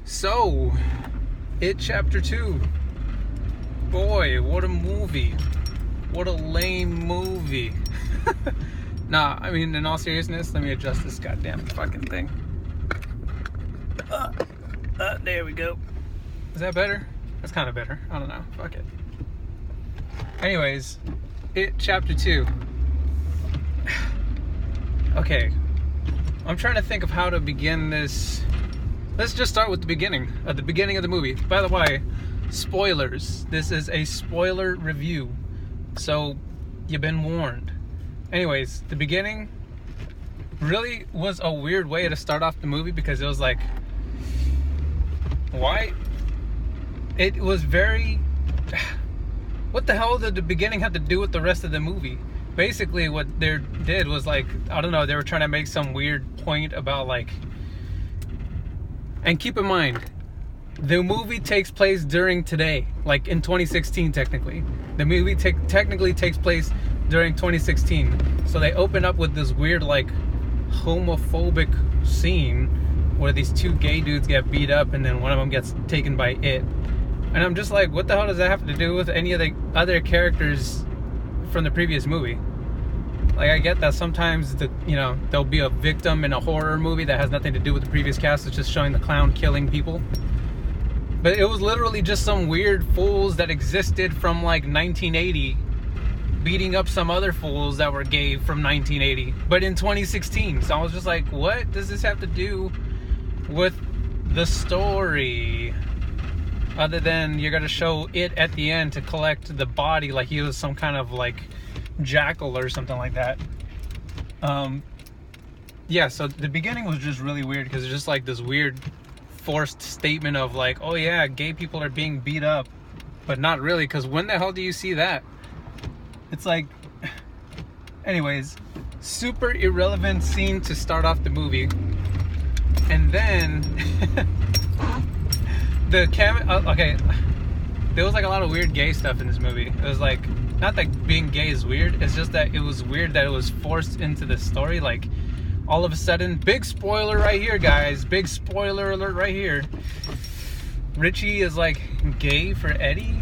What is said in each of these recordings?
So, It Chapter 2. Boy, what a movie. What a lame movie. Nah, I mean, in all seriousness, let me adjust this goddamn fucking thing. There we go. Is that better? That's kind of better. I don't know. Fuck it. Anyways, It Chapter 2. Okay. I'm trying to think of how to begin this. Let's just start with the beginning. At the beginning of the movie. By the way, spoilers. This is a spoiler review. So, you've been warned. Anyways, the beginning really was a weird way to start off the movie because it was like, why? It was very... What the hell did the beginning have to do with the rest of the movie? Basically, what they did was like, I don't know, they were trying to make some weird point about like... And keep in mind, the movie takes place during today, like in 2016 technically. The movie technically takes place during 2016. So they open up with this weird like homophobic scene where these two gay dudes get beat up and then one of them gets taken by it. And I'm just like, what the hell does that have to do with any of the other characters from the previous movie? Like, I get that sometimes there'll be a victim in a horror movie that has nothing to do with the previous cast. It's just showing the clown killing people. But it was literally just some weird fools that existed from like 1980 beating up some other fools that were gay from 1980, but in 2016. So I was just like, what does this have to do with the story? Other than you're gonna show it at the end to collect the body like he was some kind of like jackal or something like that. Yeah, so the beginning was just really weird because it's just like this weird forced statement of like, oh yeah, gay people are being beat up, but not really, because when the hell do you see that? It's like, anyways, super irrelevant scene to start off the movie. And then okay, there was like a lot of weird gay stuff in this movie. It was like, not that being gay is weird, it's just that it was weird that it was forced into the story. Like, all of a sudden, big spoiler right here, guys, big spoiler alert right here, Richie is like gay for Eddie.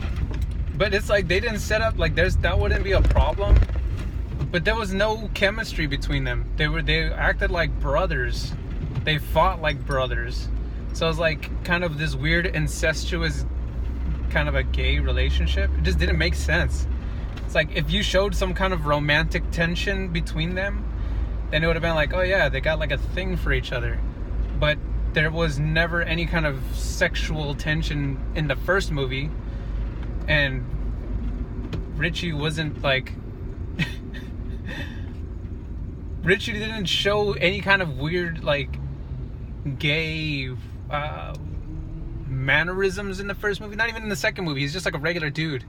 But it's like they didn't set up like that wouldn't be a problem. But there was no chemistry between them. They acted like brothers. They fought like brothers. So it was like kind of this weird incestuous kind of a gay relationship. It just didn't make sense. It's like if you showed some kind of romantic tension between them, then it would have been like, oh yeah, they got like a thing for each other. But there was never any kind of sexual tension in the first movie. And Richie wasn't like... Richie didn't show any kind of weird like gay mannerisms in the first movie. Not even in the second movie. He's just like a regular dude.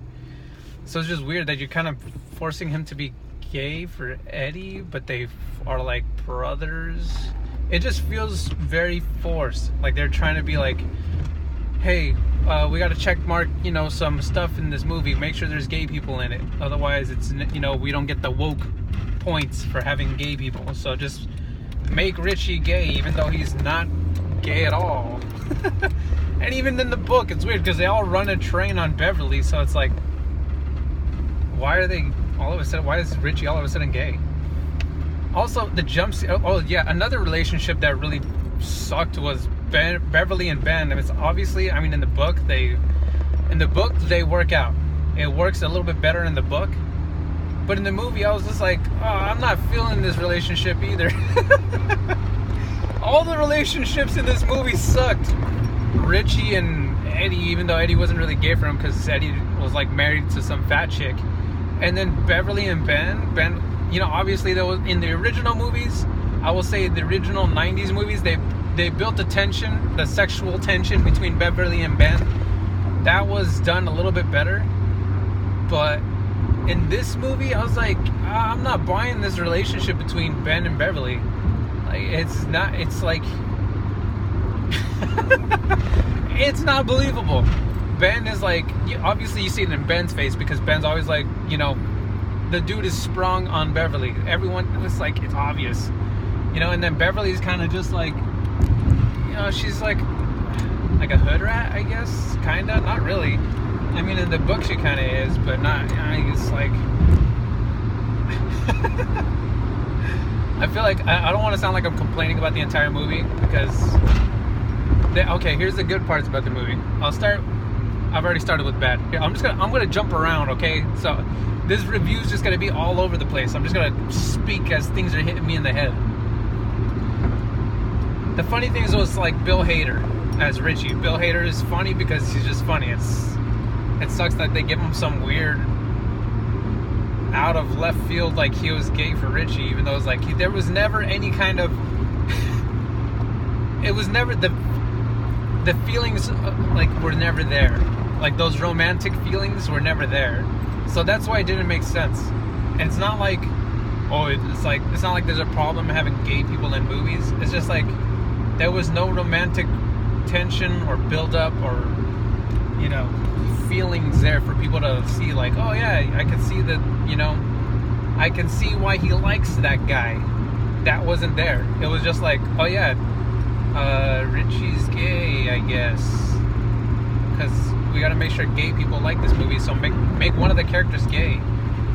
So it's just weird that you're kind of forcing him to be gay for Eddie, but they are like brothers. It just feels very forced. Like they're trying to be like, hey, we got to check mark, some stuff in this movie. Make sure there's gay people in it. Otherwise, it's, we don't get the woke points for having gay people. So just make Richie gay, even though he's not gay at all. And even in the book, it's weird because they all run a train on Beverly. So it's like, why are they all of a sudden? Why is Richie all of a sudden gay? Also, the jump scene. Oh yeah, another relationship that really sucked was Beverly and Ben. It's obviously, in the book they work out. It works a little bit better in the book, but in the movie I was just like, oh, I'm not feeling this relationship either. All the relationships in this movie sucked. Richie and Eddie, even though Eddie wasn't really gay for him because Eddie was like married to some fat chick, and then Beverly and Ben, obviously there was in the original movies. I will say the original 90s movies, they built the tension, the sexual tension between Beverly and Ben. That was done a little bit better. But in this movie, I was like, I'm not buying this relationship between Ben and Beverly. Like, it's like, it's not believable. Ben is like, obviously you see it in Ben's face because Ben's always like, the dude is sprung on Beverly. Everyone, it's like, it's obvious. And then Beverly's kind of just like, she's like, like a hood rat, I guess, kinda. Not really. I mean, in the book she kind of is, but not. I guess like. I feel like I don't want to sound like I'm complaining about the entire movie because. Okay, here's the good parts about the movie. I've already started with bad. Here, I'm gonna jump around. Okay, so this review's just gonna be all over the place. I'm just gonna speak as things are hitting me in the head. The funny thing is, it was like Bill Hader as Richie. Bill Hader is funny because he's just funny. It sucks that they give him some weird, out of left field, like he was gay for Richie, even though it's like there was never any kind of. It was never the feelings like were never there. Like those romantic feelings were never there. So that's why it didn't make sense. And it's not like, it's not like there's a problem having gay people in movies. It's just like there was no romantic tension or build up or feelings there for people to see, like, oh yeah, I can see that, I can see why he likes that guy. That wasn't there. It was just like, oh yeah, Richie's gay, I guess, because we got to make sure gay people like this movie, so make one of the characters gay,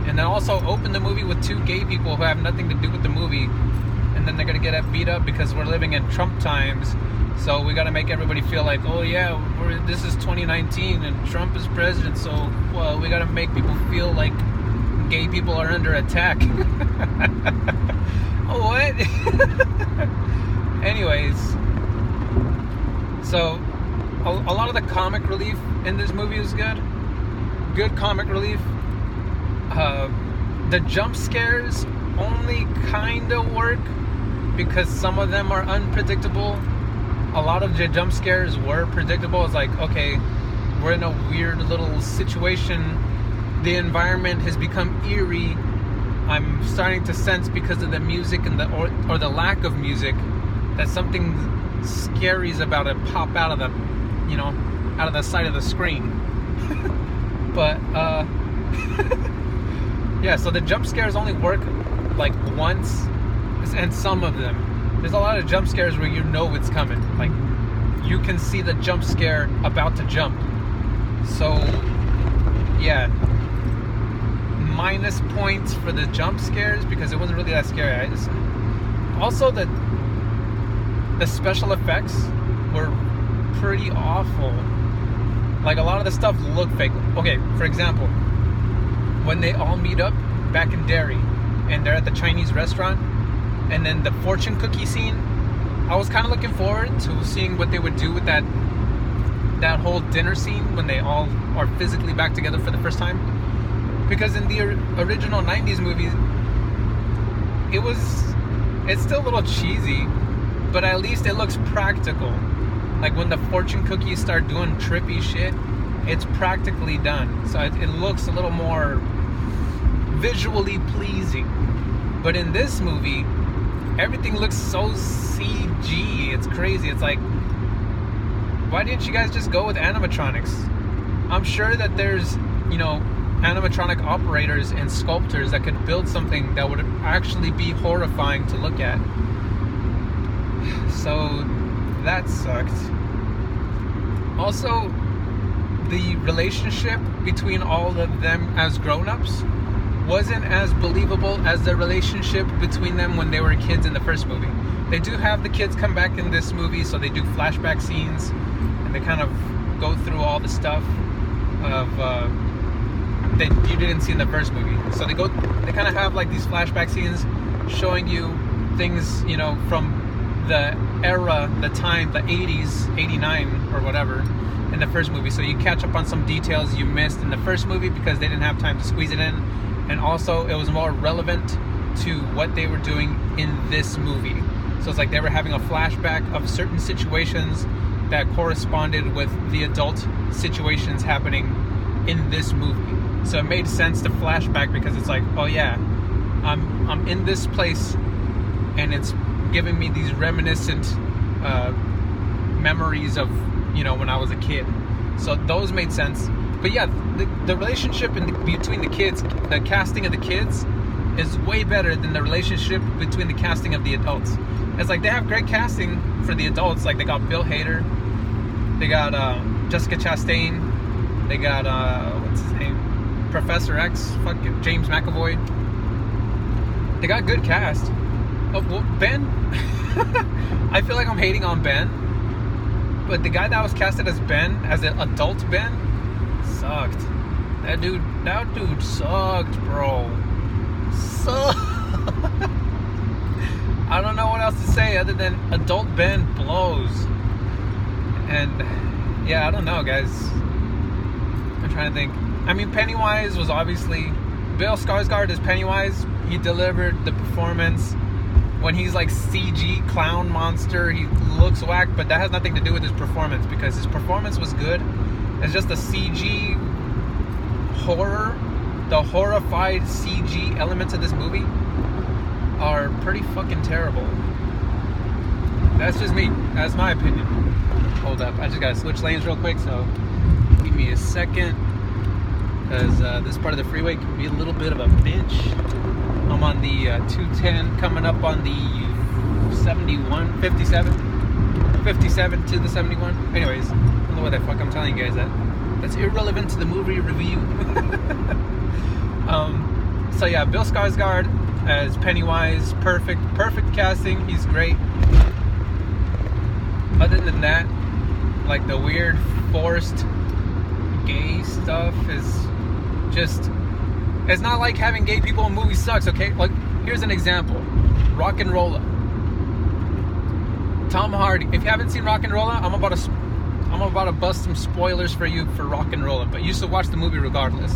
and then also open the movie with two gay people who have nothing to do with the movie, and then they're gonna get beat up because we're living in Trump times. So we got to make everybody feel like, oh yeah, this is 2019 and Trump is president, so we got to make people feel like gay people are under attack. What? Anyways, so a lot of the comic relief in this movie is good. Good comic relief. The jump scares only kind of work because some of them are unpredictable. A lot of the jump scares were predictable. It's like, okay, we're in a weird little situation. The environment has become eerie. I'm starting to sense, because of the music and or the lack of music, that something scary is about to pop out of the, out of the side of the screen. But yeah, so the jump scares only work like once, and some of them. There's a lot of jump scares where it's coming. Like, you can see the jump scare about to jump. So, yeah. Minus points for the jump scares because it wasn't really that scary. Also, the special effects were pretty awful. Like, a lot of the stuff looked fake. Okay, for example, when they all meet up back in Derry and they're at the Chinese restaurant, and then the fortune cookie scene, I was kind of looking forward to seeing what they would do with that whole dinner scene when they all are physically back together for the first time. Because in the original 90s movies, it's still a little cheesy, but at least it looks practical. Like when the fortune cookies start doing trippy shit, it's practically done. So it looks a little more visually pleasing. But in this movie, everything looks so CG. It's crazy. It's like, why didn't you guys just go with animatronics? I'm sure that there's, animatronic operators and sculptors that could build something that would actually be horrifying to look at. So that sucked. Also, the relationship between all of them as grown-ups wasn't as believable as the relationship between them when they were kids in the first movie. They do have the kids come back in this movie, so they do flashback scenes, and they kind of go through all the stuff of that you didn't see in the first movie. So they kind of have like these flashback scenes showing you things, from the era, the time, the 80s, 89 or whatever, in the first movie. So you catch up on some details you missed in the first movie because they didn't have time to squeeze it in. And also, it was more relevant to what they were doing in this movie. So it's like they were having a flashback of certain situations that corresponded with the adult situations happening in this movie. So it made sense to flashback because it's like, oh yeah, I'm in this place, and it's giving me these reminiscent memories of, when I was a kid. So those made sense. But yeah, the relationship between the kids, the casting of the kids, is way better than the relationship between the casting of the adults. It's like they have great casting for the adults. Like they got Bill Hader, They got Jessica Chastain. They got what's his name? Professor X. Fucking James McAvoy. They got good cast. Oh, well, Ben. I feel like I'm hating on Ben, but the guy that was casted as Ben, as an adult Ben, sucked. That dude sucked, bro. Sucked. I don't know what else to say other than adult Ben blows. And yeah, I don't know, guys. I'm trying to think. I mean, Pennywise was obviously Bill Skarsgård as Pennywise. He delivered the performance. When he's like CG clown monster, he looks whack, but that has nothing to do with his performance, because his performance was good. It's just the CG horror, the horrified CG elements of this movie are pretty fucking terrible. That's just me. That's my opinion. Hold up, I just gotta switch lanes real quick, so give me a second, because this part of the freeway can be a little bit of a bitch. I'm on the 210 coming up on the 57 to the 71. Anyways, I don't know what the fuck I'm telling you guys that. That's irrelevant to the movie review. So yeah, Bill Skarsgård as Pennywise, perfect casting. He's great. Other than that, like the weird forced gay stuff is just... It's not like having gay people in movies sucks, okay? Like, here's an example. Rock'n'Rolla. Tom Hardy. If you haven't seen Rock'n'Rolla, I'm about to bust some spoilers for you for Rock'n'Rolla, but you should watch the movie regardless.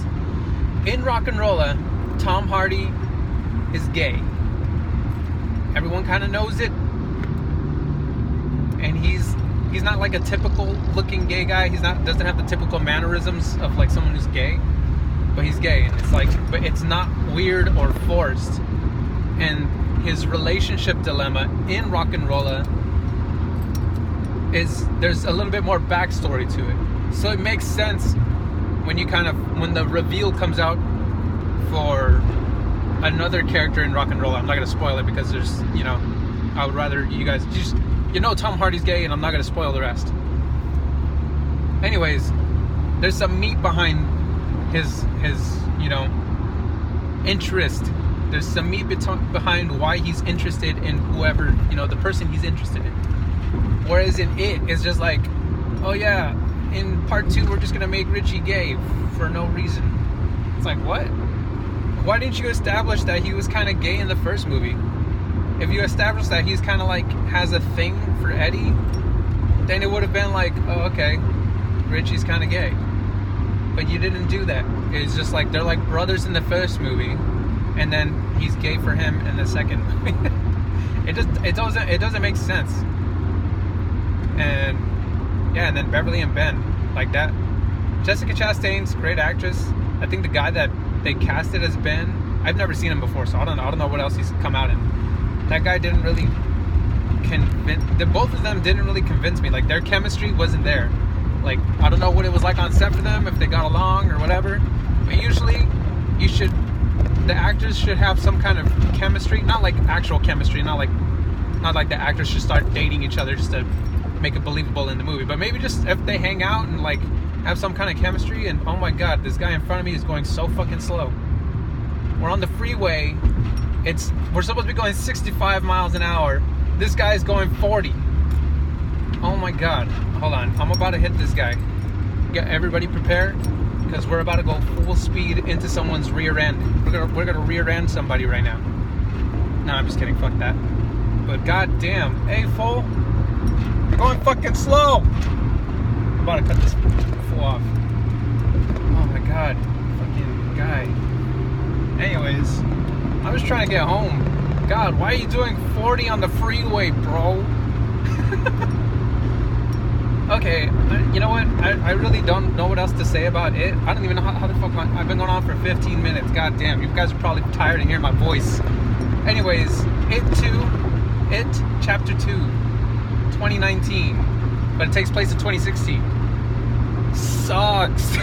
In Rock'n'Rolla, Tom Hardy is gay. Everyone kind of knows it. And he's not like a typical looking gay guy. Doesn't have the typical mannerisms of like someone who's gay. But he's gay, and it's like, but it's not weird or forced. And his relationship dilemma in Rock'n'Rolla is, there's a little bit more backstory to it, so it makes sense when the reveal comes out for another character in Rock'n'Rolla. I'm not gonna spoil it because there's, I would rather you guys just, Tom Hardy's gay, and I'm not gonna spoil the rest. Anyways, there's some meat behind his interest. There's some meat behind why he's interested in whoever, the person he's interested in. Whereas in it's just like, oh yeah, in part 2 we're just gonna make Richie gay for no reason. It's like, what? Why didn't you establish that he was kind of gay in the first movie? If you established that he's kind of like has a thing for Eddie, then it would have been like, oh okay, Richie's kind of gay. But you didn't do that. It's just like they're like brothers in the first movie, and then he's gay for him in the second movie. it doesn't make sense. And yeah, and then Beverly and Ben, like that. Jessica Chastain's a great actress. I think the guy that they casted as Ben, I've never seen him before, so I don't know what else he's come out in. That guy didn't really both of them didn't really convince me. Like their chemistry wasn't there. Like, I don't know what it was like on set for them, if they got along or whatever. But usually, the actors should have some kind of chemistry. Not like actual chemistry, not like the actors should start dating each other just to make it believable in the movie. But maybe just if they hang out and like have some kind of chemistry, and oh my god, this guy in front of me is going so fucking slow. We're on the freeway. We're supposed to be going 65 miles an hour. This guy's going 40. Oh my god. Hold on. I'm about to hit this guy. Get everybody prepared, because we're about to go full speed into someone's rear end. We're gonna rear end somebody right now. No, I'm just kidding. Fuck that. But god damn. Hey, fool. You're going fucking slow. I'm about to cut this fool off. Oh my god. Fucking guy. Anyways, I was trying to get home. God, why are you doing 40 on the freeway, bro? Okay, you know what? I really don't know what else to say about it. I don't even know how the fuck I've been going on for 15 minutes. God damn, you guys are probably tired of hearing my voice. Anyways, It Chapter 2, 2019. But it takes place in 2016. Sucks.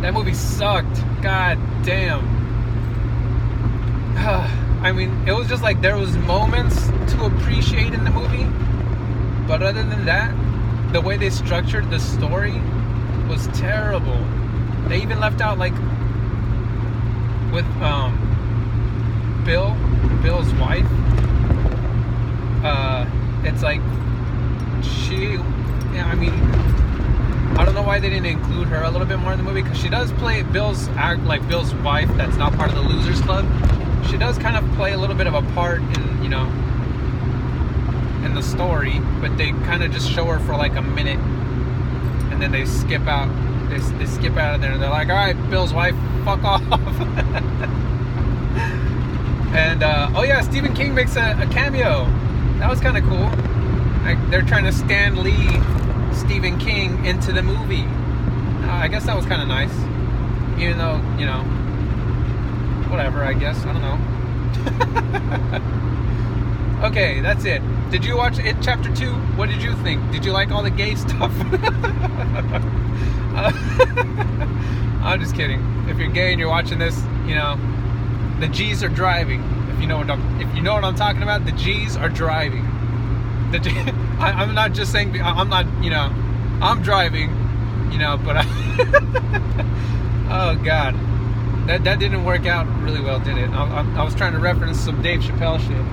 That movie sucked. God damn. I mean, it was just like there was moments to appreciate in the movie. But other than that, the way they structured the story was terrible. They even left out, like, with Bill's wife. It's like I mean, I don't know why they didn't include her a little bit more in the movie, because she does play Bill's wife that's not part of the Losers Club. She does kind of play a little bit of a part in, you know, in the story, but they kind of just show her for like a minute, and then they skip out. They skip out of there, and they're like, "All right, Bill's wife, fuck off." And oh yeah, Stephen King makes a cameo. That was kind of cool. Like, they're trying to Stan Lee Stephen King into the movie. I guess that was kind of nice, even though, you know, whatever. I guess, I don't know. Okay, that's it. Did you watch It Chapter 2? What did you think? Did you like all the gay stuff? I'm just kidding. If you're gay and you're watching this, you know, the G's are driving. If you know what I'm talking about, the G's are driving. I'm not just saying, I'm not, you know, I'm driving, you know, but oh God, that didn't work out really well, did it? I was trying to reference some Dave Chappelle shit,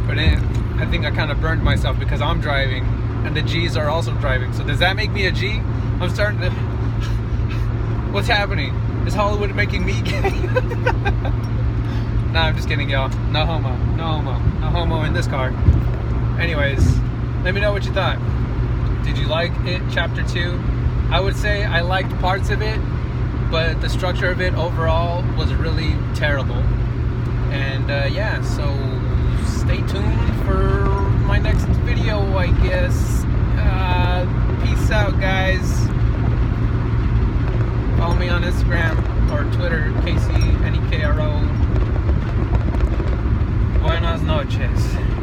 but I think I kind of burned myself, because I'm driving and the G's are also driving. So does that make me a G? I'm starting to. What's happening? Is Hollywood making me gay? Nah, I'm just kidding, y'all. No homo. No homo. No homo in this car. Anyways, let me know what you thought. Did you like It Chapter 2? I would say I liked parts of it, but the structure of it overall was really terrible. And yeah, so stay tuned for my next video, I guess. Peace out, guys. Follow me on Instagram or Twitter, KCNEKRO. Buenas noches.